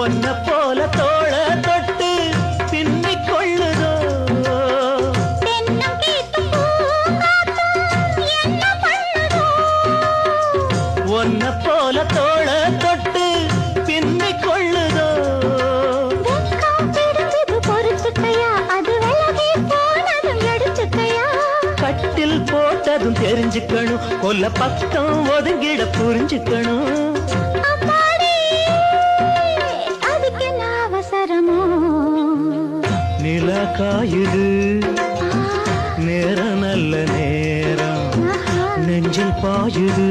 ஒன்ன போல தோள தொட்டு பின்னிக் கொள்ளுதோ ஒன்ன போல தோள தொட்டு பின்னிக் கொள்ளுதோ கட்டில் போட்டதும் தெரிஞ்சுக்கணும் கொல்ல பக்கம் ஒதுங்கிட புரிஞ்சுக்கணும் நிலா காயுது நேரம் நல்ல நேரம் நெஞ்சில் பாயுது